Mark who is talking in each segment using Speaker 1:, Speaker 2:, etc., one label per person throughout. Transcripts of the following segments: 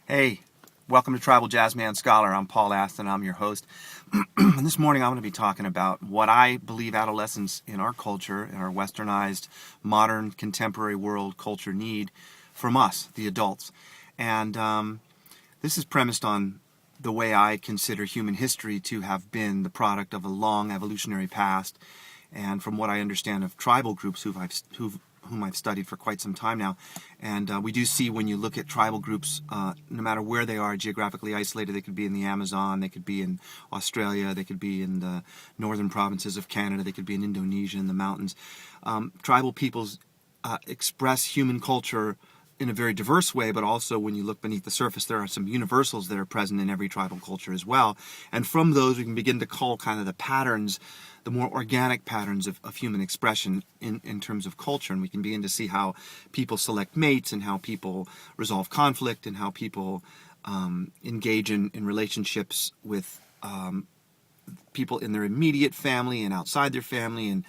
Speaker 1: Hey, welcome to Tribal Jazzman Scholar. I'm Paul Aston. I'm your host. And this morning I'm going to be talking about what I believe adolescents in our culture, in our westernized, modern, contemporary world culture need from us, the adults. And this is premised on the way I consider human history to have been the product of a long evolutionary past, and from what I understand of tribal groups whom I've studied for quite some time now. And we do see, when you look at tribal groups, no matter where they are geographically isolated, they could be in the Amazon, they could be in Australia, they could be in the northern provinces of Canada, they could be in Indonesia, in the mountains. Tribal peoples express human culture in a very diverse way, but also when you look beneath the surface, there are some universals that are present in every tribal culture as well. And from those, we can begin to call kind of the patterns, the more organic patterns of human expression in terms of culture. And we can begin to see how people select mates, and how people resolve conflict, and how people engage in relationships with people in their immediate family and outside their family. And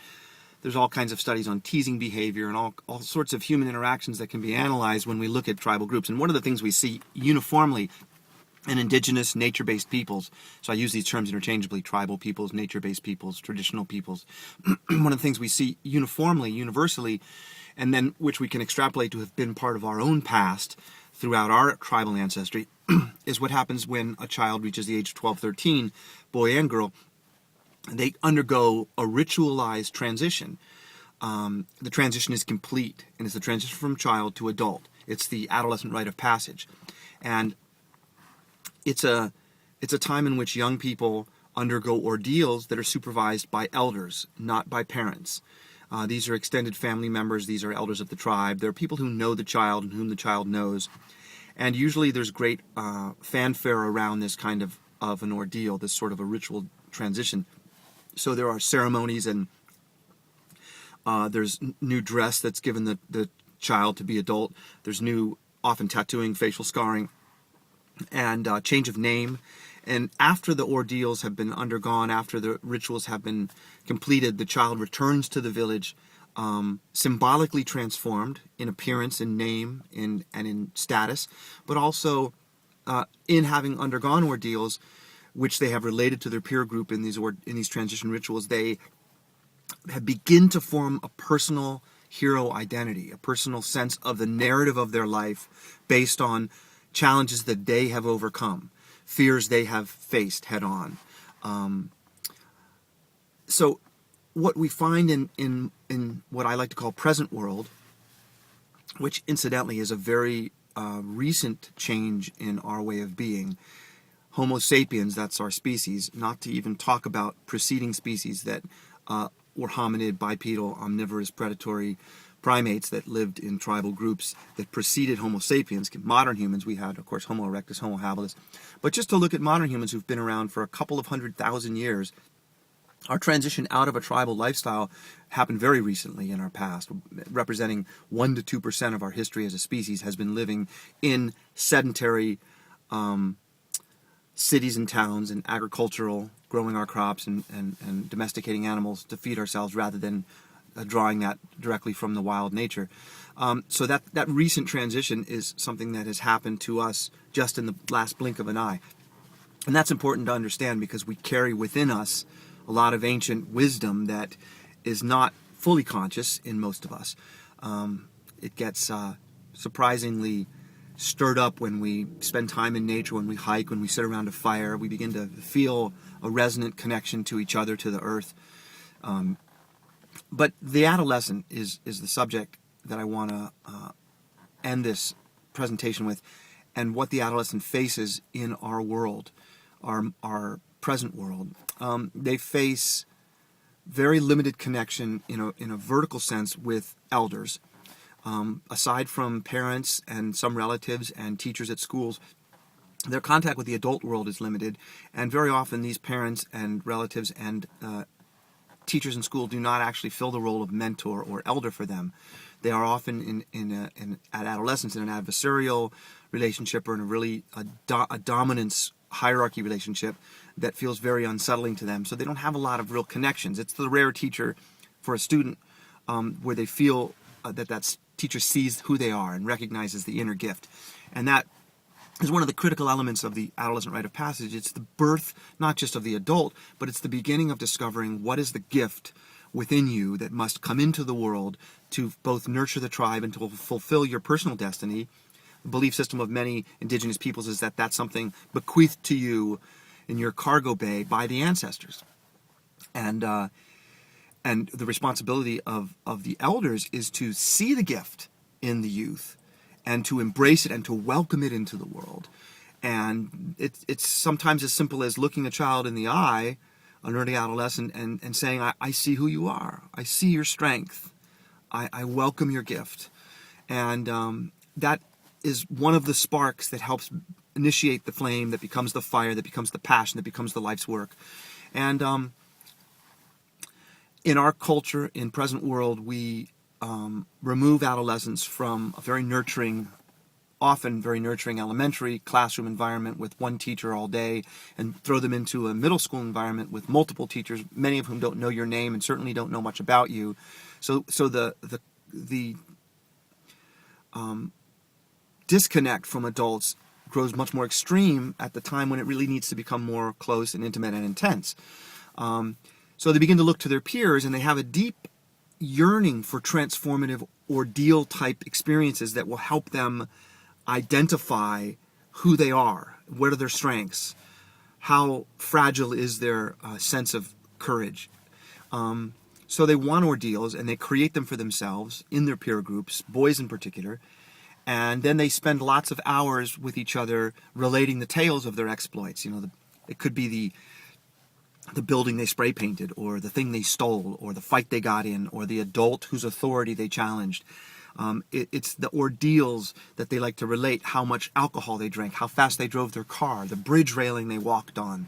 Speaker 1: there's all kinds of studies on teasing behavior and all sorts of human interactions that can be analyzed when we look at tribal groups. And one of the things we see uniformly in indigenous, nature-based peoples, so I use these terms interchangeably, tribal peoples, nature-based peoples, traditional peoples. One of the things we see uniformly, universally, and then which we can extrapolate to have been part of our own past throughout our tribal ancestry, is what happens when a child reaches the age of 12, 13, boy and girl. They undergo a ritualized transition. The transition is complete, and it's the transition from child to adult. It's the adolescent rite of passage. And it's a time in which young people undergo ordeals that are supervised by elders, not by parents. These are extended family members. These are elders of the tribe. They're people who know the child and whom the child knows. And usually there's great fanfare around this kind of an ordeal, this sort of a ritual transition. So there are ceremonies, and there's new dress that's given the child to be adult. There's new, often tattooing, facial scarring, and change of name. And after the ordeals have been undergone, after the rituals have been completed, the child returns to the village, symbolically transformed in appearance, in name, and in status, but also in having undergone ordeals, which they have related to their peer group in these transition rituals. They have begin to form a personal hero identity, a personal sense of the narrative of their life based on challenges that they have overcome, fears they have faced head on. So what we find in what I like to call present world, which incidentally is a very recent change in our way of being, Homo sapiens, that's our species, not to even talk about preceding species that were hominid, bipedal, omnivorous, predatory primates that lived in tribal groups that preceded Homo sapiens. Modern humans, we had, of course, Homo erectus, Homo habilis. But just to look at modern humans who've been around for a couple of 100,000 years, our transition out of a tribal lifestyle happened very recently in our past. Representing 1% to 2% of our history as a species has been living in sedentary cities and towns, and agricultural, growing our crops and domesticating animals to feed ourselves, rather than drawing that directly from the wild nature. So that recent transition is something that has happened to us just in the last blink of an eye. And that's important to understand, because we carry within us a lot of ancient wisdom that is not fully conscious in most of us. It gets surprisingly stirred up when we spend time in nature, when we hike, when we sit around a fire. We begin to feel a resonant connection to each other, to the earth. But the adolescent is the subject that I want to end this presentation with, and what the adolescent faces in our world, our present world. They face very limited connection in a vertical sense with elders. Aside from parents and some relatives and teachers at schools, their contact with the adult world is limited, and very often these parents and relatives and teachers in school do not actually fill the role of mentor or elder for them. They are often at adolescence in an adversarial relationship, or in a dominance hierarchy relationship that feels very unsettling to them. So they don't have a lot of real connections. It's the rare teacher for a student where they feel that teacher sees who they are and recognizes the inner gift. And that is one of the critical elements of the adolescent rite of passage. It's the birth, not just of the adult, but it's the beginning of discovering what is the gift within you that must come into the world to both nurture the tribe and to fulfill your personal destiny. The belief system of many indigenous peoples is that that's something bequeathed to you in your cargo bay by the ancestors. And the responsibility of the elders is to see the gift in the youth and to embrace it and to welcome it into the world. And it's sometimes as simple as looking a child in the eye, an early adolescent, and saying, I see who you are. I see your strength. I welcome your gift. And that is one of the sparks that helps initiate the flame that becomes the fire, that becomes the passion, that becomes the life's work. And in our culture, in present world, we remove adolescents from a very nurturing, often very nurturing elementary classroom environment with one teacher all day and throw them into a middle school environment with multiple teachers, many of whom don't know your name and certainly don't know much about you. So the disconnect from adults grows much more extreme at the time when it really needs to become more close and intimate and intense. So they begin to look to their peers, and they have a deep yearning for transformative ordeal-type experiences that will help them identify who they are, what are their strengths, how fragile is their sense of courage. So they want ordeals, and they create them for themselves in their peer groups, boys in particular, and then they spend lots of hours with each other relating the tales of their exploits. It could be the building they spray painted, or the thing they stole, or the fight they got in, or the adult whose authority they challenged. It's the ordeals that they like to relate, how much alcohol they drank, how fast they drove their car, the bridge railing they walked on.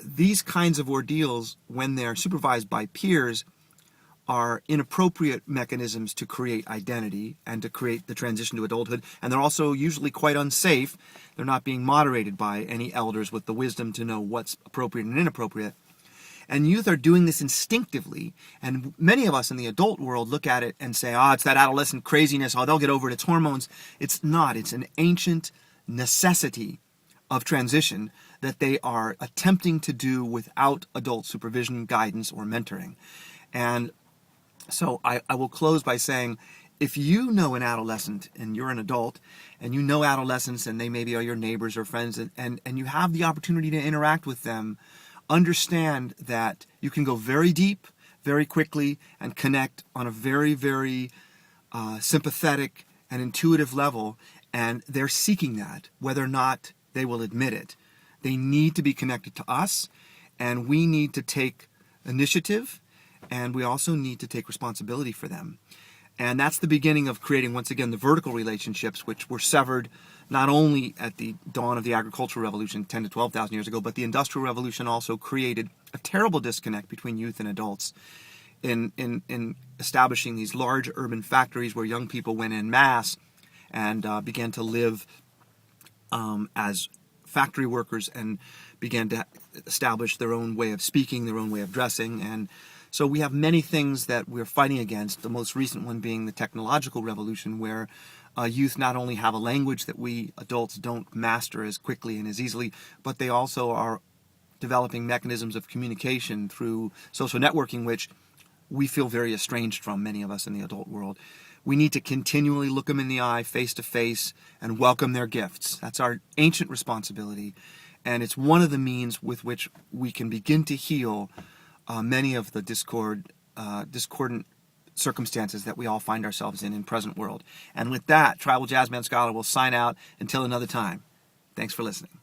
Speaker 1: These kinds of ordeals, when they're supervised by peers, are inappropriate mechanisms to create identity and to create the transition to adulthood, and they're also usually quite unsafe. They're not being moderated by any elders with the wisdom to know what's appropriate and inappropriate. And youth are doing this instinctively, and many of us in the adult world look at it and say, it's that adolescent craziness, they'll get over it, it's hormones. It's not. It's an ancient necessity of transition that they are attempting to do without adult supervision, guidance, or mentoring. And so I will close by saying, if you know an adolescent and you're an adult, and you know adolescents and they maybe are your neighbors or friends, and you have the opportunity to interact with them, understand that you can go very deep, very quickly, and connect on a very, very sympathetic and intuitive level, and they're seeking that, whether or not they will admit it. They need to be connected to us, and we need to take initiative, and we also need to take responsibility for them. And that's the beginning of creating, once again, the vertical relationships, which were severed not only at the dawn of the agricultural revolution 10 to 12,000 years ago, but the industrial revolution also created a terrible disconnect between youth and adults in establishing these large urban factories where young people went en masse and began to live as factory workers and began to establish their own way of speaking, their own way of dressing. And so we have many things that we're fighting against, the most recent one being the technological revolution, where youth not only have a language that we adults don't master as quickly and as easily, but they also are developing mechanisms of communication through social networking, which we feel very estranged from, many of us in the adult world. We need to continually look them in the eye, face to face, and welcome their gifts. That's our ancient responsibility, and it's one of the means with which we can begin to heal many of the discordant circumstances that we all find ourselves in present world. And with that, Tribal Jazzman Scholar will sign out until another time. Thanks for listening.